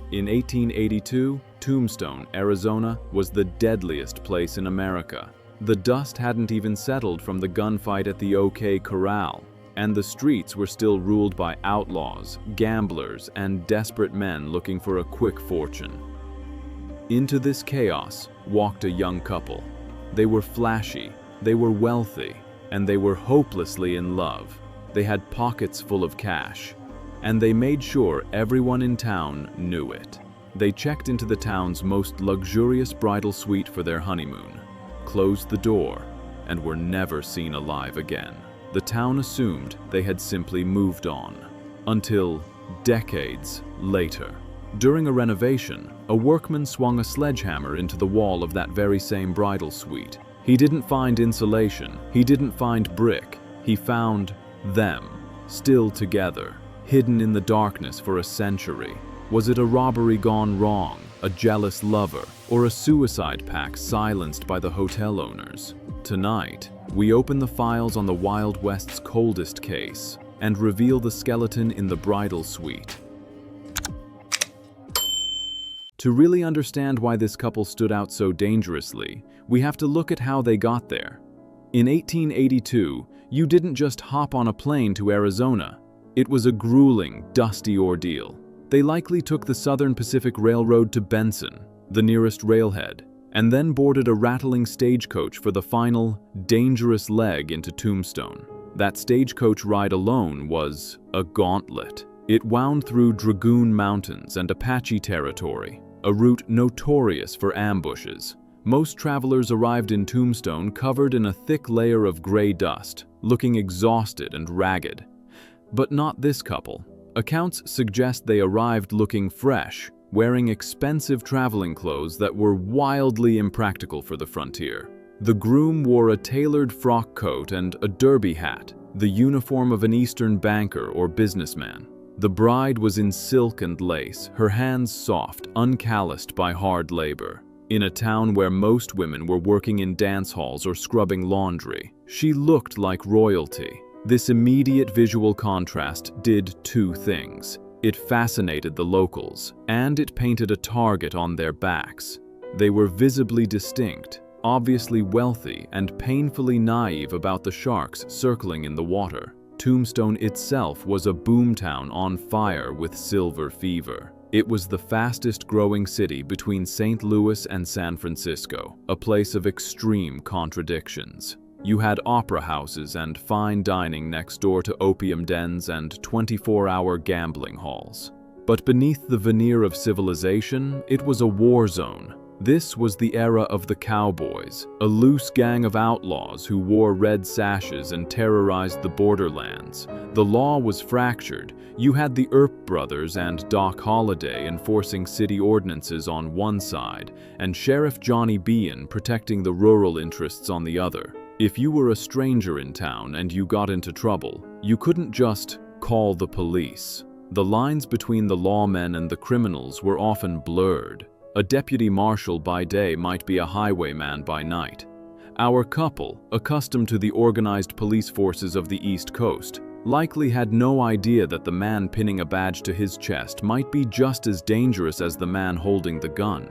In 1882, Tombstone, Arizona, was the deadliest place in America. The dust hadn't even settled from the gunfight at the OK Corral, and the streets were still ruled by outlaws, gamblers, and desperate men looking for a quick fortune. Into this chaos walked a young couple. They were flashy, they were wealthy, and they were hopelessly in love. They had pockets full of cash, and they made sure everyone in town knew it. They checked into the town's most luxurious bridal suite for their honeymoon, closed the door, and were never seen alive again. The town assumed they had simply moved on, until decades later. During a renovation, a workman swung a sledgehammer into the wall of that very same bridal suite. He didn't find insulation, he didn't find brick, he found them, still together, hidden in the darkness for a century. Was it a robbery gone wrong, a jealous lover, or a suicide pact silenced by the hotel owners? Tonight, we open the files on the Wild West's coldest case and reveal the skeleton in the bridal suite. To really understand why this couple stood out so dangerously, we have to look at how they got there. In 1882, you didn't just hop on a plane to Arizona. It was a grueling, dusty ordeal. They likely took the Southern Pacific Railroad to Benson, the nearest railhead, and then boarded a rattling stagecoach for the final, dangerous leg into Tombstone. That stagecoach ride alone was a gauntlet. It wound through Dragoon Mountains and Apache territory, a route notorious for ambushes. Most travelers arrived in Tombstone covered in a thick layer of gray dust, looking exhausted and ragged. But not this couple. Accounts suggest they arrived looking fresh, wearing expensive traveling clothes that were wildly impractical for the frontier. The groom wore a tailored frock coat and a derby hat, the uniform of an Eastern banker or businessman. The bride was in silk and lace, her hands soft, uncalloused by hard labor. In a town where most women were working in dance halls or scrubbing laundry, she looked like royalty. This immediate visual contrast did two things. It fascinated the locals, and it painted a target on their backs. They were visibly distinct, obviously wealthy, and painfully naive about the sharks circling in the water. Tombstone itself was a boomtown on fire with silver fever. It was the fastest-growing city between St. Louis and San Francisco, a place of extreme contradictions. You had opera houses and fine dining next door to opium dens and 24-hour gambling halls. But beneath the veneer of civilization, it was a war zone. This was the era of the cowboys, a loose gang of outlaws who wore red sashes and terrorized the borderlands. The law was fractured. You had the Earp brothers and Doc Holliday enforcing city ordinances on one side, and Sheriff Johnny Bean protecting the rural interests on the other. If you were a stranger in town and you got into trouble, you couldn't just call the police. The lines between the lawmen and the criminals were often blurred. A deputy marshal by day might be a highwayman by night. Our couple, accustomed to the organized police forces of the East Coast, likely had no idea that the man pinning a badge to his chest might be just as dangerous as the man holding the gun.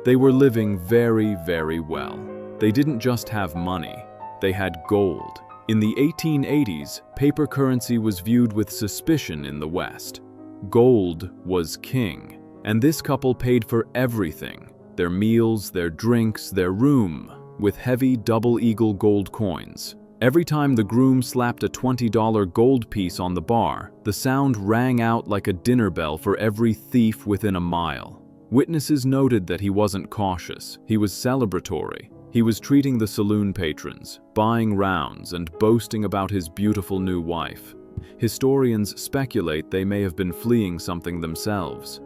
They were living very, very well. They didn't just have money, they had gold. In the 1880s, paper currency was viewed with suspicion in the West. Gold was king. And this couple paid for everything, their meals, their drinks, their room, with heavy double eagle gold coins. Every time the groom slapped a $20 gold piece on the bar, the sound rang out like a dinner bell for every thief within a mile. Witnesses noted that he wasn't cautious, he was celebratory. He was treating the saloon patrons, buying rounds, and boasting about his beautiful new wife. Historians speculate they may have been fleeing something themselves.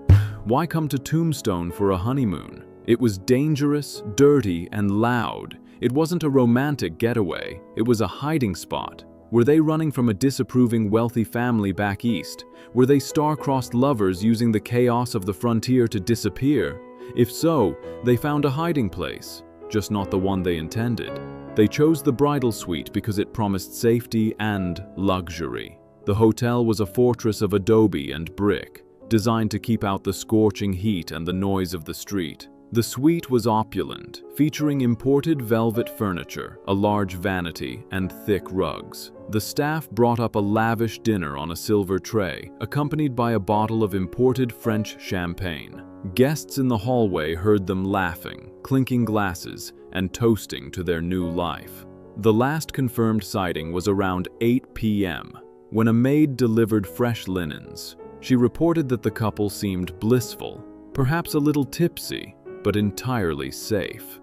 Why come to Tombstone for a honeymoon? It was dangerous, dirty, and loud. It wasn't a romantic getaway, it was a hiding spot. Were they running from a disapproving wealthy family back east? Were they star-crossed lovers using the chaos of the frontier to disappear? If so, they found a hiding place, just not the one they intended. They chose the bridal suite because it promised safety and luxury. The hotel was a fortress of adobe and brick, designed to keep out the scorching heat and the noise of the street. The suite was opulent, featuring imported velvet furniture, a large vanity, and thick rugs. The staff brought up a lavish dinner on a silver tray, accompanied by a bottle of imported French champagne. Guests in the hallway heard them laughing, clinking glasses, and toasting to their new life. The last confirmed sighting was around 8 p.m., when a maid delivered fresh linens. She reported that the couple seemed blissful, perhaps a little tipsy, but entirely safe.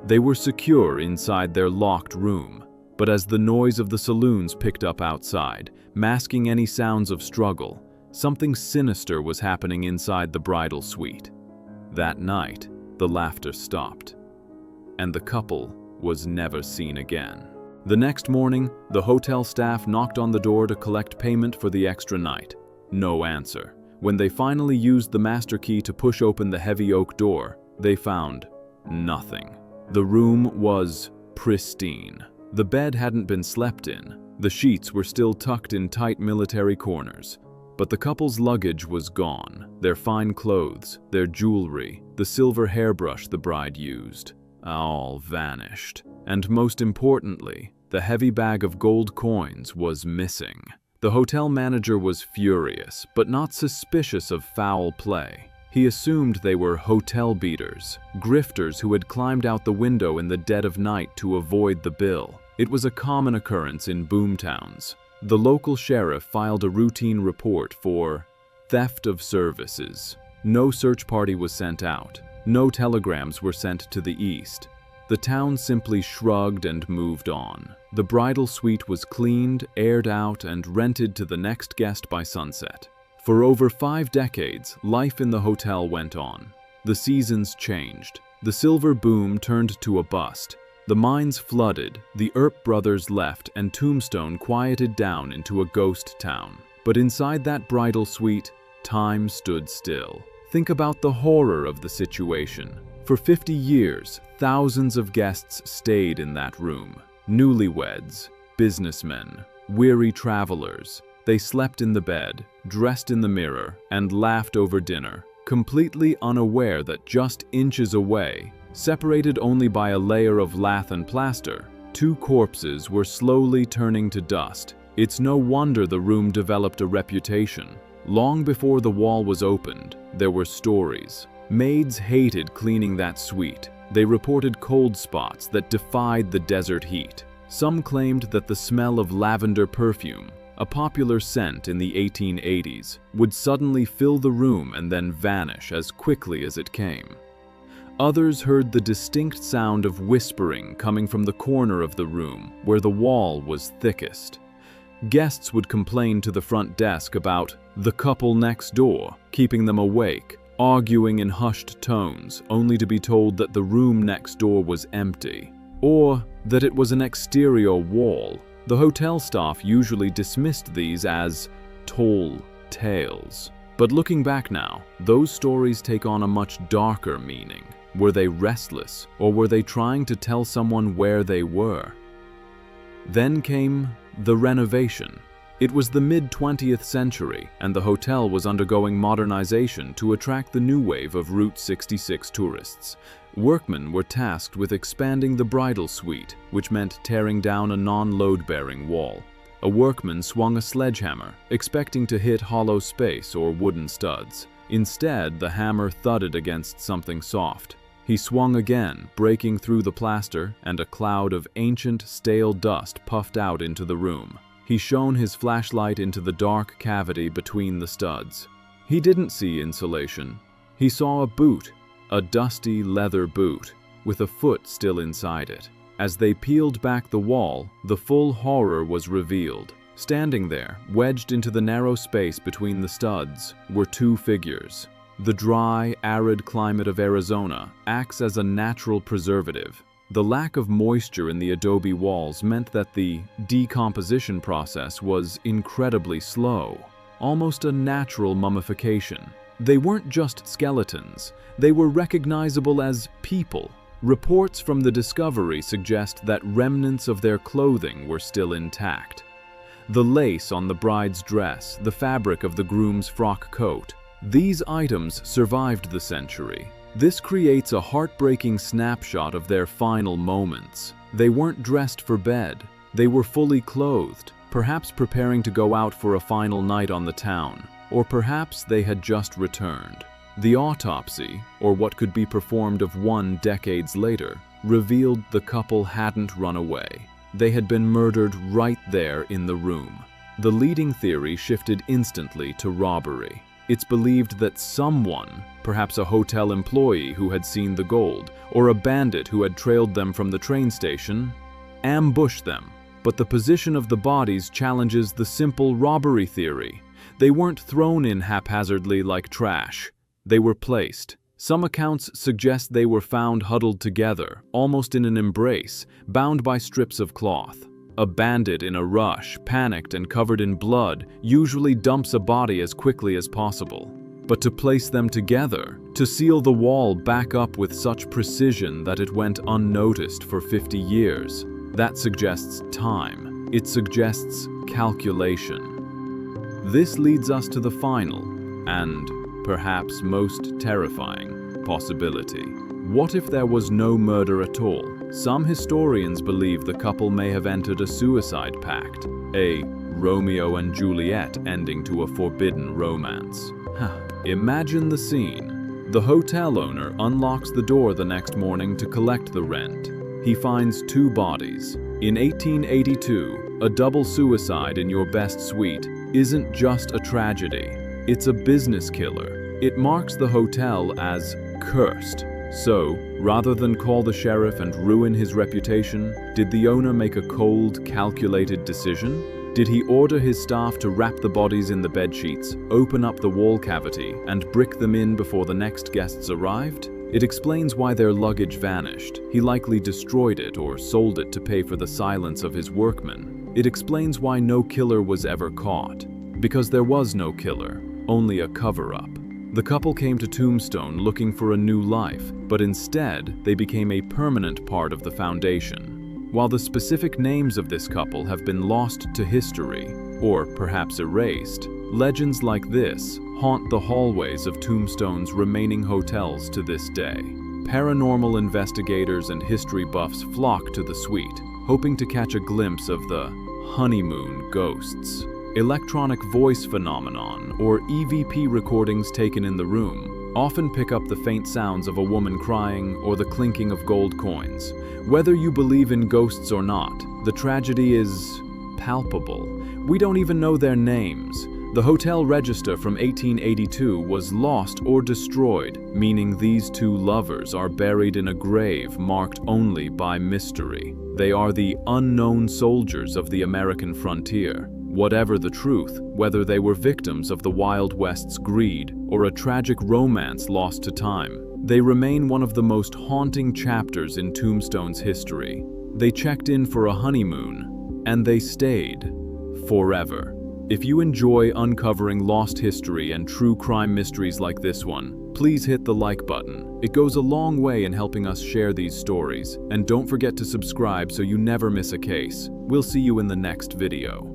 They were secure inside their locked room, but as the noise of the saloons picked up outside, masking any sounds of struggle, something sinister was happening inside the bridal suite. That night, the laughter stopped, and the couple was never seen again. The next morning, the hotel staff knocked on the door to collect payment for the extra night. No answer. When they finally used the master key to push open the heavy oak door, they found nothing. The room was pristine. The bed hadn't been slept in. The sheets were still tucked in tight military corners. But the couple's luggage was gone. Their fine clothes, their jewelry, the silver hairbrush the bride used, all vanished. And most importantly, the heavy bag of gold coins was missing. The hotel manager was furious, but not suspicious of foul play. He assumed they were hotel beaters, grifters who had climbed out the window in the dead of night to avoid the bill. It was a common occurrence in boomtowns. The local sheriff filed a routine report for theft of services. No search party was sent out. No telegrams were sent to the east. The town simply shrugged and moved on. The bridal suite was cleaned, aired out, and rented to the next guest by sunset. For over 5 decades, life in the hotel went on. The seasons changed. The silver boom turned to a bust. The mines flooded, the Earp brothers left, and Tombstone quieted down into a ghost town. But inside that bridal suite, time stood still. Think about the horror of the situation. For 50 years, thousands of guests stayed in that room. Newlyweds, businessmen, weary travelers. They slept in the bed, dressed in the mirror, and laughed over dinner, completely unaware that just inches away, separated only by a layer of lath and plaster, 2 corpses were slowly turning to dust. It's no wonder the room developed a reputation. Long before the wall was opened, there were stories. Maids hated cleaning that suite. They reported cold spots that defied the desert heat. Some claimed that the smell of lavender perfume, a popular scent in the 1880s, would suddenly fill the room and then vanish as quickly as it came. Others heard the distinct sound of whispering coming from the corner of the room where the wall was thickest. Guests would complain to the front desk about the couple next door, keeping them awake, arguing in hushed tones, only to be told that the room next door was empty, or that it was an exterior wall. The hotel staff usually dismissed these as tall tales. But looking back now, those stories take on a much darker meaning. Were they restless, or were they trying to tell someone where they were? Then came the renovation. It was the mid-20th century, and the hotel was undergoing modernization to attract the new wave of Route 66 tourists. Workmen were tasked with expanding the bridal suite, which meant tearing down a non-load-bearing wall. A workman swung a sledgehammer, expecting to hit hollow space or wooden studs. Instead, the hammer thudded against something soft. He swung again, breaking through the plaster, and a cloud of ancient, stale dust puffed out into the room. He shone his flashlight into the dark cavity between the studs. He didn't see insulation. He saw a boot, a dusty leather boot, with a foot still inside it. As they peeled back the wall, the full horror was revealed. Standing there, wedged into the narrow space between the studs, were 2 figures. The dry, arid climate of Arizona acts as a natural preservative. The lack of moisture in the adobe walls meant that the decomposition process was incredibly slow, almost a natural mummification. They weren't just skeletons, they were recognizable as people. Reports from the discovery suggest that remnants of their clothing were still intact. The lace on the bride's dress, the fabric of the groom's frock coat, These items survived the century. This creates a heartbreaking snapshot of their final moments. They weren't dressed for bed. They were fully clothed, perhaps preparing to go out for a final night on the town, or perhaps they had just returned. The autopsy, or what could be performed of 1 decade later, revealed the couple hadn't run away. They had been murdered right there in the room. The leading theory shifted instantly to robbery. It's believed that someone, perhaps a hotel employee who had seen the gold, or a bandit who had trailed them from the train station, ambushed them. But the position of the bodies challenges the simple robbery theory. They weren't thrown in haphazardly like trash. They were placed. Some accounts suggest they were found huddled together, almost in an embrace, bound by strips of cloth. A bandit in a rush, panicked and covered in blood, usually dumps a body as quickly as possible. But to place them together, to seal the wall back up with such precision that it went unnoticed for 50 years, that suggests time. It suggests calculation. This leads us to the final, and perhaps most terrifying, possibility. What if there was no murder at all? Some historians believe the couple may have entered a suicide pact, a Romeo and Juliet ending to a forbidden romance. Imagine the scene. The hotel owner unlocks the door the next morning to collect the rent. He finds 2 bodies. In 1882, a double suicide in your best suite isn't just a tragedy. It's a business killer. It marks the hotel as cursed. So, rather than call the sheriff and ruin his reputation, did the owner make a cold, calculated decision? Did he order his staff to wrap the bodies in the bedsheets, open up the wall cavity, and brick them in before the next guests arrived? It explains why their luggage vanished. He likely destroyed it or sold it to pay for the silence of his workmen. It explains why no killer was ever caught. Because there was no killer, only a cover-up. The couple came to Tombstone looking for a new life, but instead, they became a permanent part of the foundation. While the specific names of this couple have been lost to history, or perhaps erased, legends like this haunt the hallways of Tombstone's remaining hotels to this day. Paranormal investigators and history buffs flock to the suite, hoping to catch a glimpse of the honeymoon ghosts. Electronic voice phenomenon, or EVP recordings taken in the room, often pick up the faint sounds of a woman crying or the clinking of gold coins. Whether you believe in ghosts or not, the tragedy is palpable. We don't even know their names. The hotel register from 1882 was lost or destroyed, meaning these 2 lovers are buried in a grave marked only by mystery. They are the unknown soldiers of the American frontier. Whatever the truth, whether they were victims of the Wild West's greed or a tragic romance lost to time, they remain one of the most haunting chapters in Tombstone's history. They checked in for a honeymoon, and they stayed forever. If you enjoy uncovering lost history and true crime mysteries like this one, please hit the like button. It goes a long way in helping us share these stories. And don't forget to subscribe so you never miss a case. We'll see you in the next video.